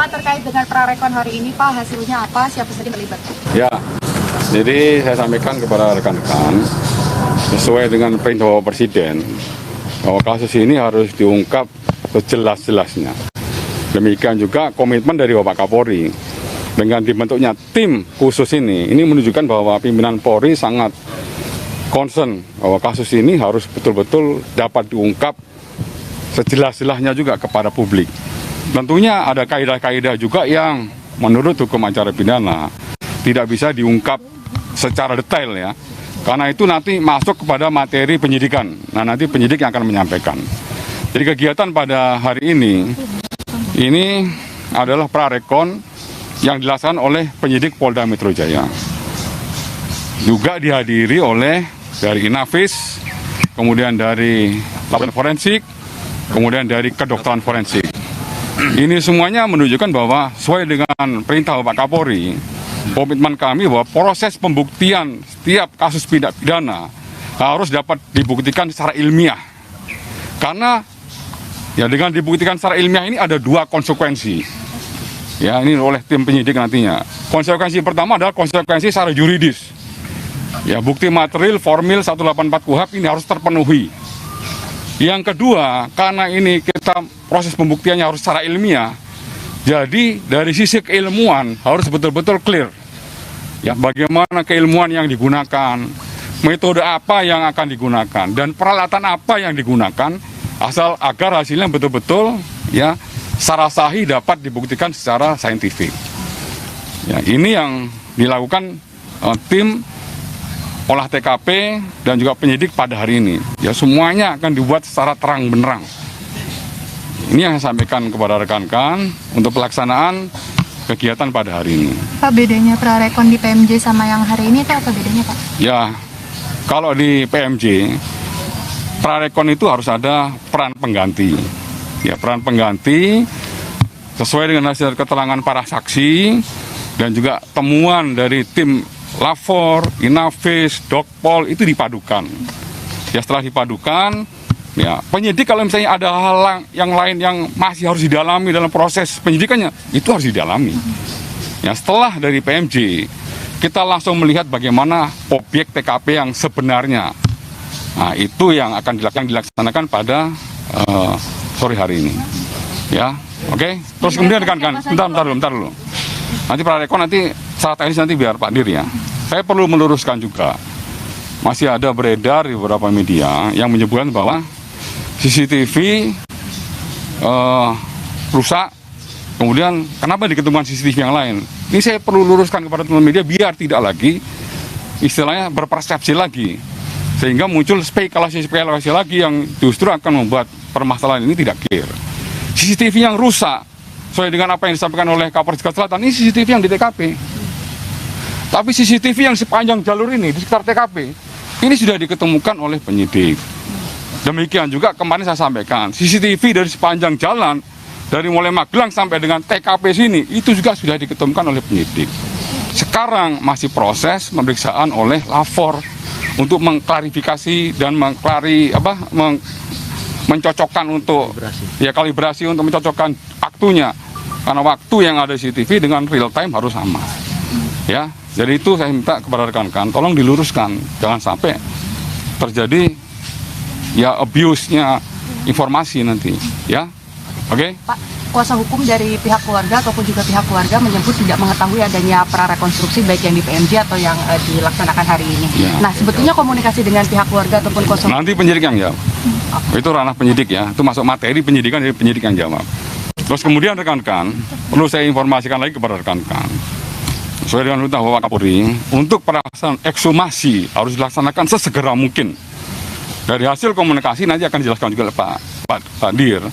Pak, terkait dengan prarekon hari ini, Pak, hasilnya apa? Siapa saja terlibat? Ya, jadi saya sampaikan kepada rekan-rekan sesuai dengan perintah Bapak Presiden bahwa kasus ini harus diungkap sejelas-jelasnya. Demikian juga komitmen dari Bapak Kapolri dengan dibentuknya tim khusus ini menunjukkan bahwa pimpinan Polri sangat concern bahwa kasus ini harus betul-betul dapat diungkap sejelas-jelasnya juga kepada publik. Tentunya ada kaidah-kaidah juga yang menurut hukum acara pidana tidak bisa diungkap secara detail ya. Karena itu nanti masuk kepada materi penyidikan. Nah, nanti penyidik yang akan menyampaikan. Jadi kegiatan pada hari ini adalah prarekon yang dilaksanakan oleh penyidik Polda Metro Jaya. Juga dihadiri oleh dari Inavis, kemudian dari laboratorium forensik, kemudian dari kedokteran forensik. Ini semuanya menunjukkan bahwa sesuai dengan perintah Bapak Kapolri, komitmen kami bahwa proses pembuktian setiap kasus tindak pidana harus dapat dibuktikan secara ilmiah. Karena ya dengan dibuktikan secara ilmiah ini ada dua konsekuensi. Ya, ini oleh tim penyidik nantinya. Konsekuensi pertama adalah konsekuensi secara juridis. Ya, bukti material formil 184 KUHP ini harus terpenuhi. Yang kedua, karena ini kita proses pembuktiannya harus secara ilmiah, jadi dari sisi keilmuan harus betul-betul clear. Ya, bagaimana keilmuan yang digunakan, metode apa yang akan digunakan, dan peralatan apa yang digunakan, asal agar hasilnya betul-betul ya secara sahih dapat dibuktikan secara saintifik. Ya, ini yang dilakukan tim olah TKP dan juga penyidik pada hari ini. Ya, semuanya akan dibuat secara terang benderang. Ini yang saya sampaikan kepada rekan-rekan untuk pelaksanaan kegiatan pada hari ini. Pak, bedanya prarekon di PMJ sama yang hari ini itu apa bedanya, Pak? Ya, kalau di PMJ, prarekon itu harus ada peran pengganti. Ya, peran pengganti sesuai dengan hasil keterangan para saksi dan juga temuan dari tim Lafor, Inavis, Dokpol itu dipadukan. Ya, setelah dipadukan, ya penyidik kalau misalnya ada hal yang lain yang masih harus didalami dalam proses penyidikannya, itu harus didalami. Ya, setelah dari PMJ, kita langsung melihat bagaimana objek TKP yang sebenarnya. Nah, itu yang akan dilaksanakan pada sore hari ini. Ya, oke. Terus kemudian rekan-rekan, bentar dulu. Nanti prarekon nanti secara teknis nanti biar Pak Dir ya. Saya perlu meluruskan juga, masih ada beredar di beberapa media yang menyebutkan bahwa CCTV rusak, kemudian kenapa diketemukan CCTV yang lain. Ini saya perlu luruskan kepada teman media biar tidak lagi istilahnya berpersepsi lagi, sehingga muncul spekulasi lagi yang justru akan membuat permasalahan ini tidak clear. CCTV yang rusak sesuai dengan apa yang disampaikan oleh Kapolres Jakarta Selatan, ini CCTV yang di TKP. Tapi CCTV yang sepanjang jalur ini di sekitar TKP, ini sudah diketemukan oleh penyidik. Demikian juga kemarin saya sampaikan, CCTV dari sepanjang jalan, dari mulai Magelang sampai dengan TKP sini, itu juga sudah diketemukan oleh penyidik. Sekarang masih proses pemeriksaan oleh Lafor untuk mengklarifikasi dan mencocokkan untuk kalibrasi untuk mencocokkan waktunya. Karena waktu yang ada CCTV dengan real time harus sama. Ya, jadi itu saya minta kepada rekan-rekan tolong diluruskan, jangan sampai terjadi ya abuse-nya informasi nanti, ya. Oke? Pak, kuasa hukum dari pihak keluarga ataupun juga pihak keluarga menyebut tidak mengetahui adanya prarekonstruksi baik yang di PMJ atau yang dilaksanakan hari ini. Ya. Nah, sebetulnya komunikasi dengan pihak keluarga ataupun kuasa hukum? Nanti penyidik yang jawab. Itu ranah penyidik ya, itu masuk materi penyidikan dari penyidik yang jawab. Terus kemudian rekan-rekan, perlu saya informasikan lagi kepada rekan-rekan. Sesuai dengan perintah Bapak Kapolri, untuk pelaksanaan ekshumasi harus dilaksanakan sesegera mungkin. Dari hasil komunikasi nanti akan dijelaskan juga oleh Pak Dir.